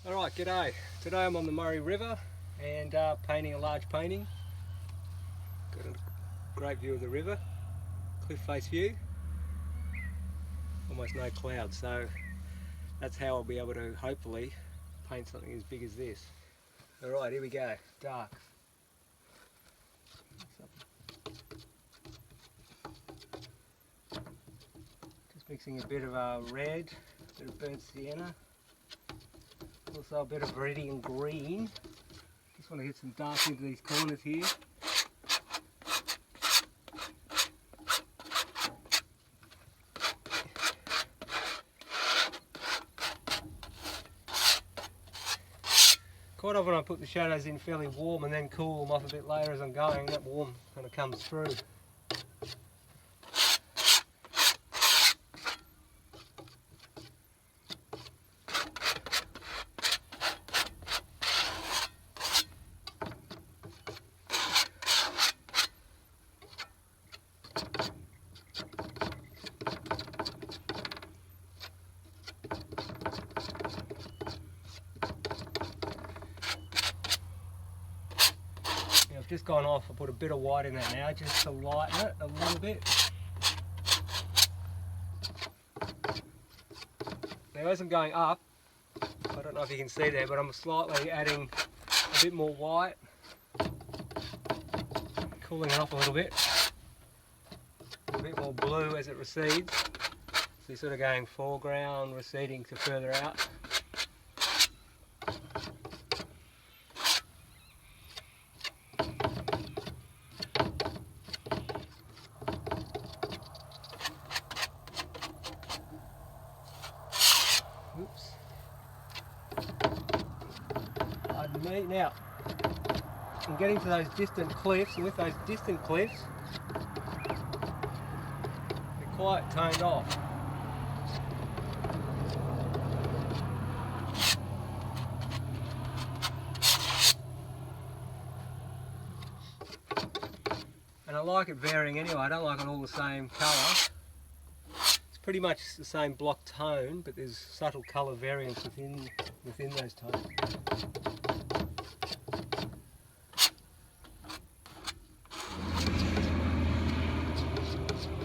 Alright, g'day. Today I'm on the Murray River and painting a large painting. Got a great view of the river, cliff face view, almost no clouds, so that's how I'll be able to hopefully paint something as big as this. Alright, here we go, dark. Just mixing a bit of red, a bit of burnt sienna, also a bit of viridian green. Just want to get some dark into these corners here. Quite often I put the shadows in fairly warm and then cool them off a bit later as I'm going. That warm kind of comes through. I've just gone off, I put a bit of white in that now just to lighten it a little bit. Now as I'm going up, I don't know if you can see there, but I'm slightly adding a bit more white, cooling it off a little bit more blue as it recedes. So you're sort of going foreground, receding to further out. Oops. Pardon me. Now, I'm getting to those distant cliffs, and with those distant cliffs, they're quite toned off. And I like it varying anyway, I don't like it all the same colour. It's pretty much the same block tone, but there's subtle colour variance within those tones.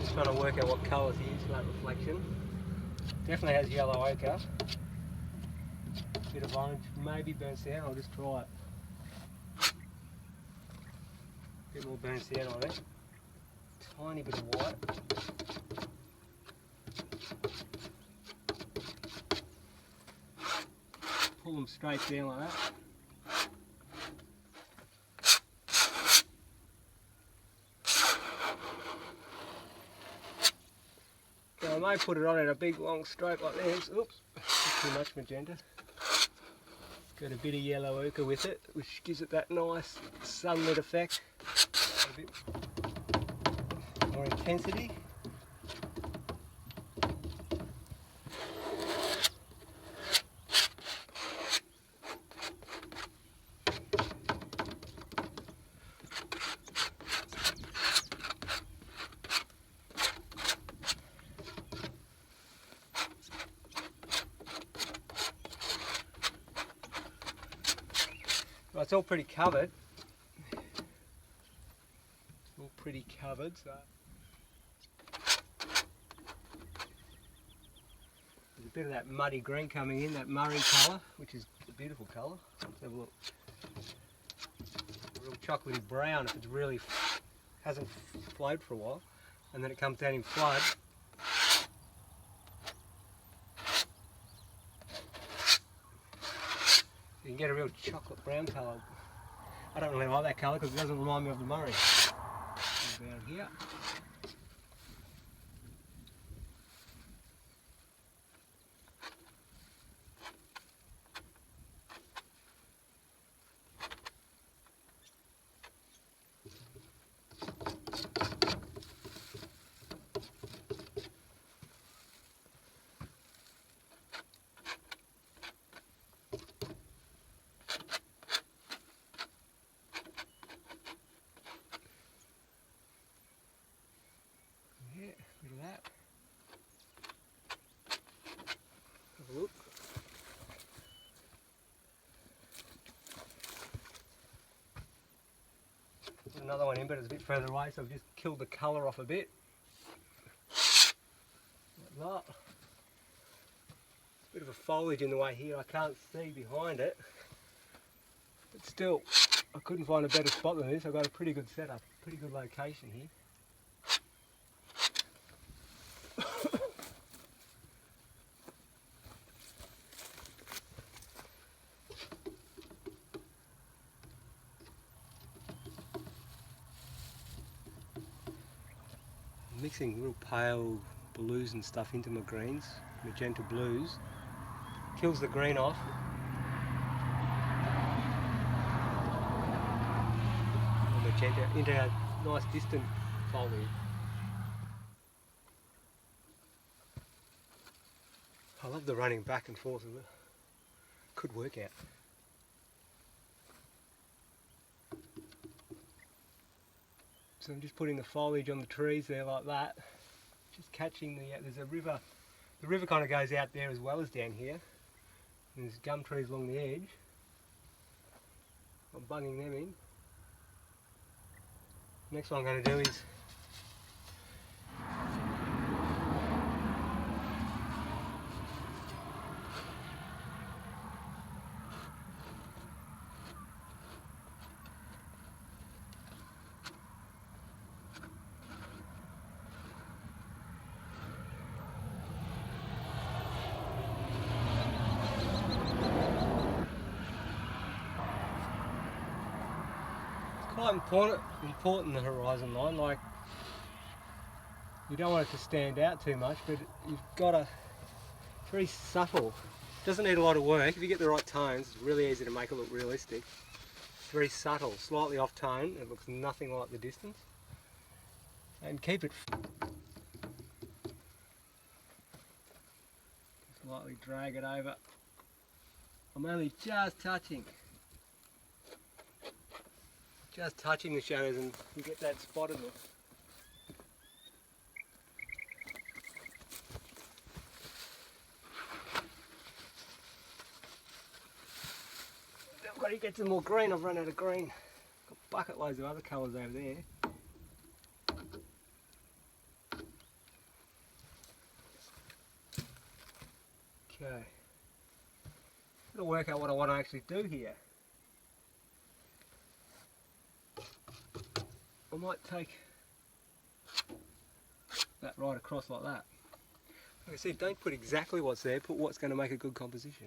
Just trying to work out what colours to use for that reflection. Definitely has yellow ochre. Bit of orange, maybe burnt sienna, I'll just try it. Bit more burnt sienna on it. Tiny bit of white. Pull them straight down like that. Now I may put it on in a big long stroke like this. Oops, too much magenta. Got a bit of yellow ochre with it, which gives it that nice sunlit effect. A bit more intensity. Well, it's all pretty covered. All pretty covered, so there's a bit of that muddy green coming in, that Murray colour, which is a beautiful colour. Let's have a look. A real chocolatey brown if it really hasn't flowed for a while, and then it comes down in flood. You can get a real chocolate brown colour. I don't really like that colour because it doesn't remind me of the Murray. Down here. another one in, but it's a bit further away, so I've just killed the colour off a bit. Like that. Bit of a foliage in the way here, I can't see behind it. But still, I couldn't find a better spot than this. I've got a pretty good setup, pretty good location here. Mixing real pale blues and stuff into my greens, magenta blues, kills the green off. Magenta into a nice distant foliage. I love the running back and forth of it. Could work out. So I'm just putting the foliage on the trees there like that. Just catching the, there's a river. The river kind of goes out there as well as down here. And there's gum trees along the edge. I'm bunging them in. Next one I'm going to do is quite important the horizon line. Like, you don't want it to stand out too much, but you've got it's very subtle. Doesn't need a lot of work. If you get the right tones, it's really easy to make it look realistic. It's very subtle, slightly off tone. It looks nothing like the distance. And keep it. Slightly drag it over. I'm only just touching the shadows, and you get that spottedness. I've got to get some more green. I've run out of green. Got bucket loads of other colours over there. Okay. Gotta work out what I want to actually do here. I might take that right across like that. Like I said, don't put exactly what's there, put what's going to make a good composition.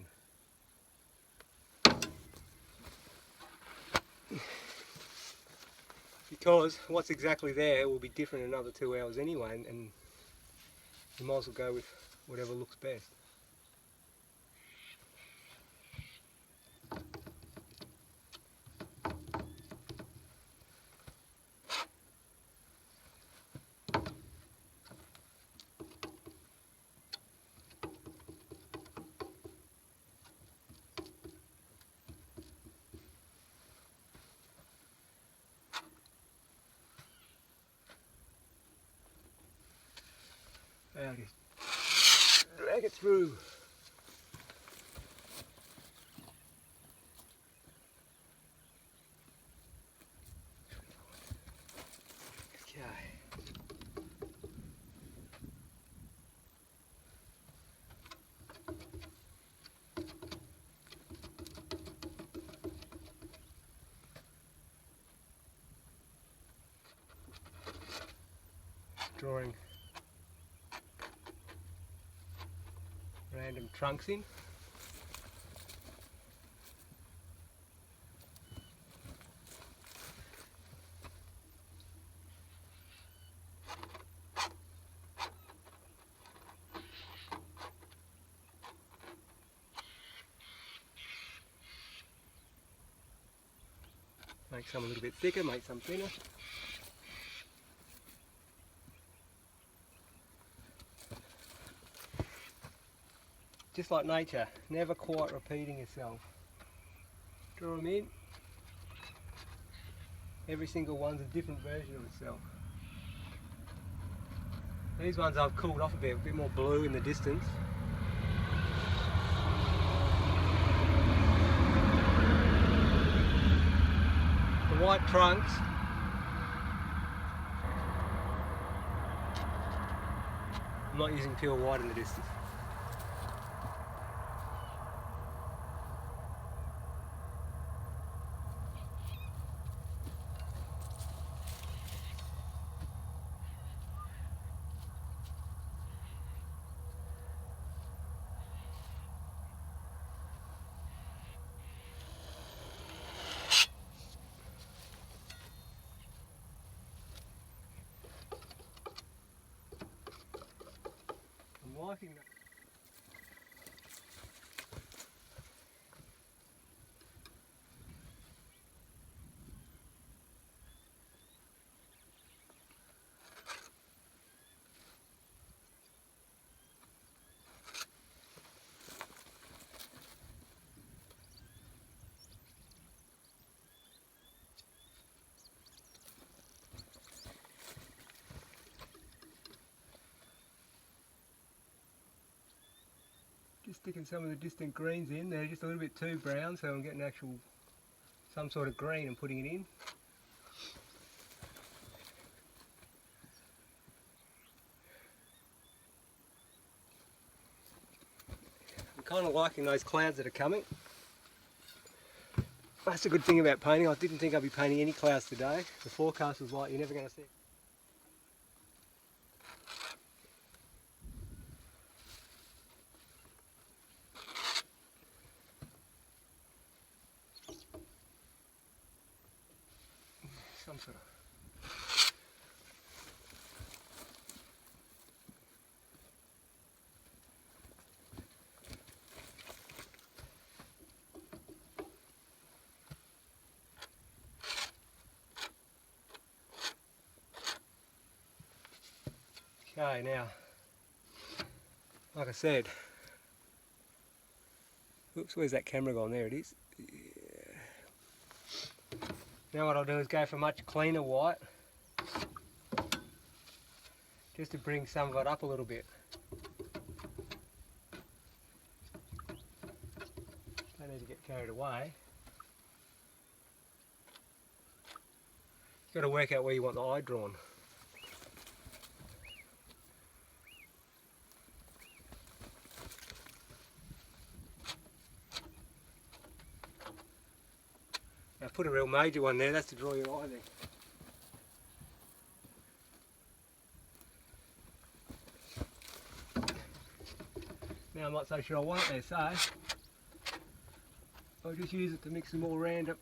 Because what's exactly there will be different in another 2 hours anyway, and you might as well go with whatever looks best. Now just drag it through. Okay. Drawing random trunks in. Make some a little bit thicker, make some thinner. Just like nature, never quite repeating itself. Draw them in. Every single one's a different version of itself. These ones I've cooled off a bit more blue in the distance. The white trunks I'm not using pure white in the distance. I'm liking that. Just sticking some of the distant greens in. They're just a little bit too brown, so I'm getting some sort of green and putting it in. I'm kind of liking those clouds that are coming. That's a good thing about painting. I didn't think I'd be painting any clouds today. The forecast was like, you're never going to see it. Some sort of... Okay, now, like I said, oops, where's that camera gone? There it is. Yeah. Now what I'll do is go for a much cleaner white, just to bring some of it up a little bit. Don't need to get carried away. You've got to work out where you want the eye drawn. Now put a real major one there, that's to draw your eye there. Now I'm not so sure I want it there, so I'll just use it to mix them all random.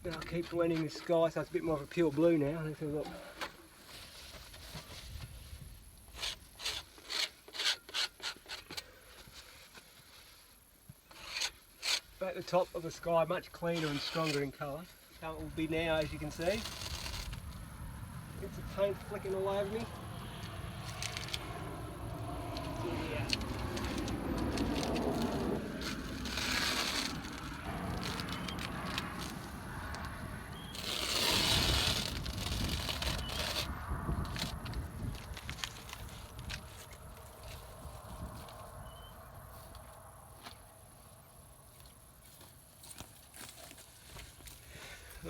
Then I'll keep blending the sky so it's a bit more of a pure blue now. Let's have a look. At the top of the sky, much cleaner and stronger in colour. How it will be now, as you can see. It's a paint flicking all over me. Yeah.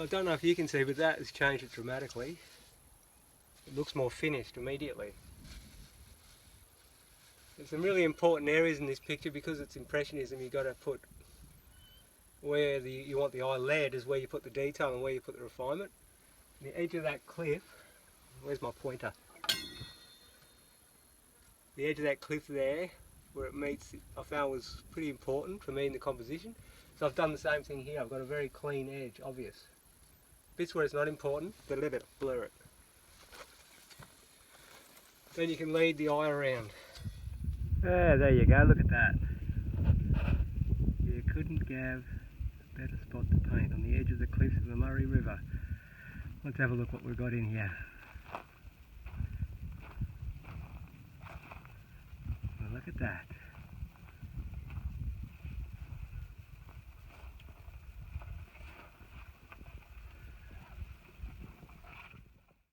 I don't know if you can see, but that has changed it dramatically. It looks more finished immediately. There's some really important areas in this picture because it's Impressionism. You've got to put where you want the eye led is where you put the detail and where you put the refinement. The edge of that cliff, where's my pointer? The edge of that cliff there, where it meets, I found was pretty important for me in the composition. So I've done the same thing here. I've got a very clean edge, obvious. Bits where it's not important, blur it. Then you can lead the eye around. There you go, look at that. You couldn't have a better spot to paint on the edge of the cliffs of the Murray River. Let's have a look what we've got in here.